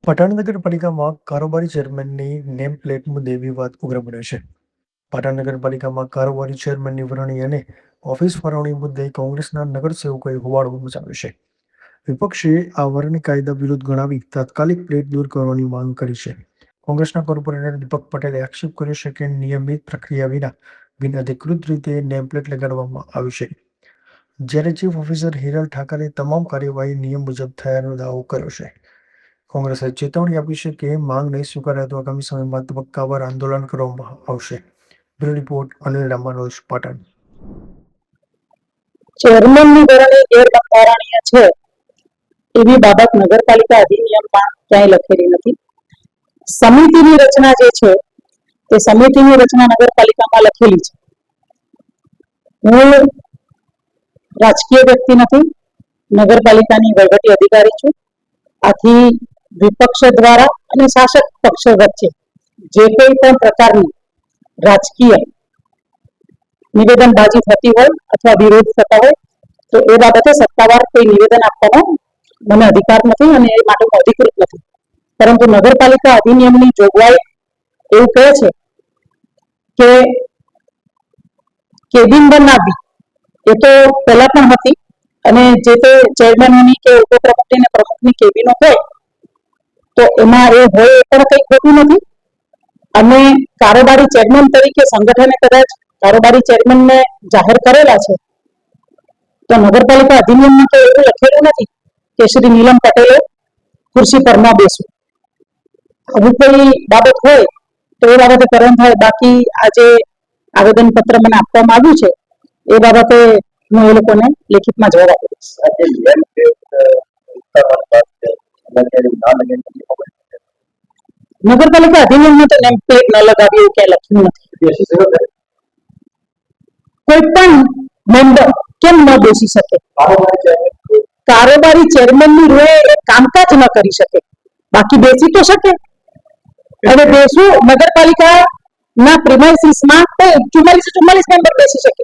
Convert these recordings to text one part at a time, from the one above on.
પાટણ નગરપાલિકામાં કારોબારી ચેરમેનની name plate મુદ્દે વિવાદ ઉગ્ર બન્યો છે. પાટણ નગરપાલિકામાં કારોબારી ચેરમેનની વરણી અને ઓફિસ ફાળવણી મુદ્દે કોંગ્રેસના નગરસેવકોએ હોબાળો મચાવ્યો છે. વિપક્ષે આ વરણી કાયદા વિરુદ્ધ ગણાવી તાત્કાલિક પ્લેટ દૂર કરવાની માંગ કરી છે. કોંગ્રેસના કોર્પોરેટર દીપક પટેલે આક્ષેપ કર્યો છે કે નિયમિત પ્રક્રિયા વિના બિનઅધિકૃત રીતે નેમ પ્લેટ લગાડવામાં આવી છે, જ્યારે ચીફ ઓફિસર હિરલ ઠાકરે તમામ કાર્યવાહી નિયમ મુજબ થયાનો દાવો કર્યો છે. કોંગ્રેસે ચેતવણી આપી છે કે માંગ નહીં સ્વીકારાય તો આગામી સમયમાં તબક્કાવાર આંદોલન કરવામાં આવશે. Bureau report Anil Ramanuj, Patan. ચેરમેનની વરણી ગેરબંધારણીય છે એવી બાબત નગરપાલિકા અધિનિયમમાં ક્યાંય લખેલી નથી. સમિતિની રચના જે છે તે સમિતિની રચના નગરપાલિકામાં લખેલી છે. હું રાજકીય વ્યક્તિ નથી, નગરપાલિકાની વહીવટી અધિકારી છું. આથી વિપક્ષ દ્વારા અને શાસક પક્ષ વચ્ચે જે કોઈ પણ પ્રકારની રાજકીય નિવેદનબાજી થતી હોય અથવા વિરોધ થતા હોય તો એ બાબતે સત્તાવાર કોઈ નિવેદન આપવાનો મને અધિકાર નથી અને એ માટે હું અધિકૃત નથી. પરંતુ નગરપાલિકા અધિનિયમની જોગવાઈ એવું કહે છે કે કેબિન બનાવવી એ તો પહેલા પણ હતી અને જે તે ચેરમેનની કે ઉપપ્રમુખની ને પ્રમુખની કેબિનો હોય તો એમાં એ હોય એ પણ કંઈ ખોટું નથી. અને કારોબારી ચેરમેન તરીકે સંગઠને કદાચ કારોબારી ચેરમેનને જાહેર કરેલા છે તો નગરપાલિકા અધિનિયમમાં તો એવું લખેલું નથી કે શ્રી નીલમ પટેલે ખુરશી પર ન બેસવું. આવું કોઈ બાબત હોય તો એ બાબતે કરણ થાય. બાકી આજે આવેદનપત્ર મને આપવામાં આવ્યું છે એ બાબતે હું એ લોકોને લેખિતમાં જવાબ આપીશ. નગરપાલિકા અધિનિયમમાં તો નેમ પ્લેટ ન લગાવી એવું ક્યાંય લખ્યું નથી. કોઈ પણ મેમ્બર કેમ ન બેસી શકે? કારોબારી ચેરમેનની રૂએ એ કામકાજ ન કરી શકે, બાકી બેસી તો શકે. હવે બેસવું નગરપાલિકાના પ્રિમાઇસીસમાં તો 44 મેમ્બર બેસી શકે.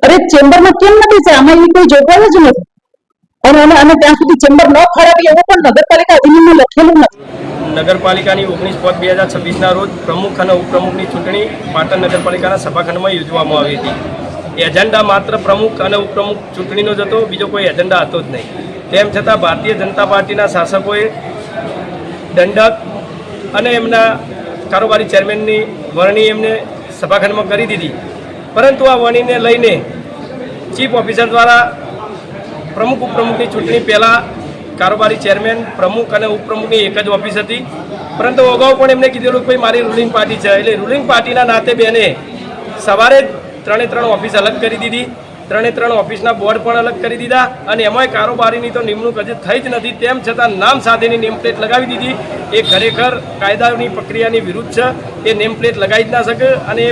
અરે ચેમ્બરમાં કેમ ન બેસે? આમાં એવી કોઈ જોગવાઈ જ નથી. અને ત્યાં સુધી ચેમ્બર ન ફાળવી એવું પણ નગરપાલિકા અધિનિયમમાં લખેલું નથી. નગરપાલિકાની 19/5/2026ના રોજ પ્રમુખ અને ઉપપ્રમુખની ચૂંટણી પાટણ નગરપાલિકાના સભાખંડમાં યોજવામાં આવી હતી. એજન્ડા માત્ર પ્રમુખ અને ઉપપ્રમુખ ચૂંટણીનો જ હતો, બીજો કોઈ એજન્ડા હતો જ નહીં. તેમ છતાં ભારતીય જનતા પાર્ટીના શાસકોએ દંડક અને એમના કારોબારી ચેરમેનની વરણી એમને સભાખંડમાં કરી દીધી. પરંતુ આ વરણીને લઈને ચીફ ઓફિસર દ્વારા પ્રમુખ ઉપપ્રમુખની ચૂંટણી પહેલાં કારોબારી ચેરમેન, પ્રમુખ અને ઉપપ્રમુખની એક જ ઓફિસ હતી. પરંતુ અગાઉ પણ એમને કીધેલું કે મારી રૂલિંગ પાર્ટી છે, એટલે રૂલિંગ પાર્ટીના નાતે બેને સવારે 3 ઓફિસ અલગ કરી દીધી, 3 ઓફિસના બોર્ડ પણ અલગ કરી દીધા અને એમાંય કારોબારીની તો નિમણૂક હજી થઈ જ નથી. તેમ છતાં નામ સાથેની નેમ પ્લેટ લગાવી દીધી. એ ખરેખર કાયદાની પ્રક્રિયાની વિરુદ્ધ છે. એ નેમ પ્લેટ લગાવી જ ના શકે અને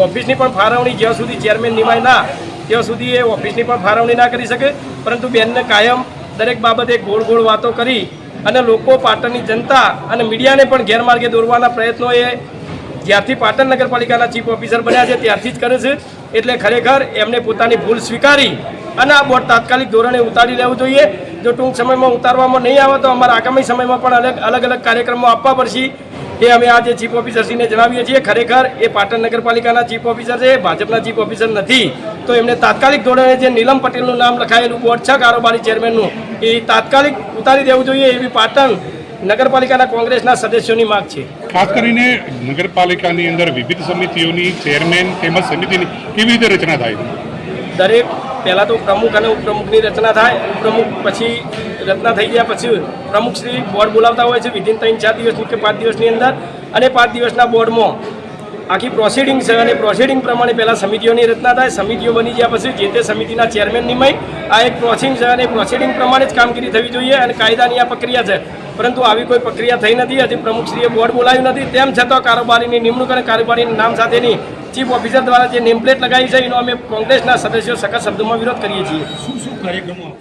ઓફિસની પણ ફાળવણી જ્યાં સુધી ચેરમેન નિમાય ના ત્યાં સુધી એ ઓફિસની પણ ફાળવણી ના કરી શકે. પરંતુ બેનને કાયમ દરેક બાબતે ગોળ ગોળ વાતો કરી અને લોકો, પાટણની જનતા અને મીડિયાને પણ ગેરમાર્ગે દોરવાના પ્રયત્નો એ જ્યારથી પાટણ નગરપાલિકાના ચીફ ઓફિસર બન્યા છે ત્યારથી જ કરે છે. એટલે ખરેખર એમને પોતાની ભૂલ સ્વીકારી અને આ બોર્ડ તાત્કાલિક ધોરણે ઉતારી લેવું જોઈએ. જો ટૂંક સમયમાં ઉતારવામાં નહીં આવે તો અમારા આગામી સમયમાં પણ અલગ અલગ કાર્યક્રમો આપવા પડશે. એ અમે આજે ચીફ ઓફિસરશ્રીને જણાવીએ છીએ. ખરેખર એ પાટણ નગરપાલિકાના ચીફ ઓફિસર છે, ભાજપના ચીફ ઓફિસર નથી. તો એમને તાત્કાલિક ધોરણે જે નીલમ પટેલનું નામ લખાયેલું બોર્ડ છે કારોબારી ચેરમેનનું, એ તાત્કાલિક ઉતારી દેવું જોઈએ એવી પાટણ નગરપાલિકાના કોંગ્રેસના સદસ્યોની માંગ છે. ખાસ કરીને નગરપાલિકાની અંદર વિવિધ સમિતિઓની ચેરમેન તેમજ સમિતિની કેવી રીતે રચના થાય? દરેક પહેલાં તો પ્રમુખ અને ઉપપ્રમુખની રચના થાય. ઉપપ્રમુખ પછી રચના થઈ ગયા પછી પ્રમુખશ્રી બોર્ડ બોલાવતા હોય છે વિધિન 3-4 દિવસની કે 5 દિવસની અંદર, અને 5 દિવસના બોર્ડમાં આખી પ્રોસિડિંગ છે અને પ્રોસિડિંગ પ્રમાણે પહેલાં સમિતિઓની રચના થાય. સમિતિઓ બની ગયા પછી જે તે સમિતિના ચેરમેન નિમાય. આ એક પ્રોસિડિંગ છે અને પ્રોસિડિંગ પ્રમાણે જ કામગીરી થવી જોઈએ અને કાયદાની આ પ્રક્રિયા છે. પરંતુ આવી કોઈ પ્રક્રિયા થઈ નથી. હજી પ્રમુખશ્રીએ બોર્ડ બોલાવ્યું નથી. તેમ છતાં કારોબારીની નિમણૂક અને કારોબારીના નામ સાથેની ચીફ ઓફિસર દ્વારા જે નેમ પ્લેટ લગાવી છે એનો અમે કોંગ્રેસના સદસ્યો સખત શબ્દોમાં વિરોધ કરીએ છીએ. શું કાર્યક્રમો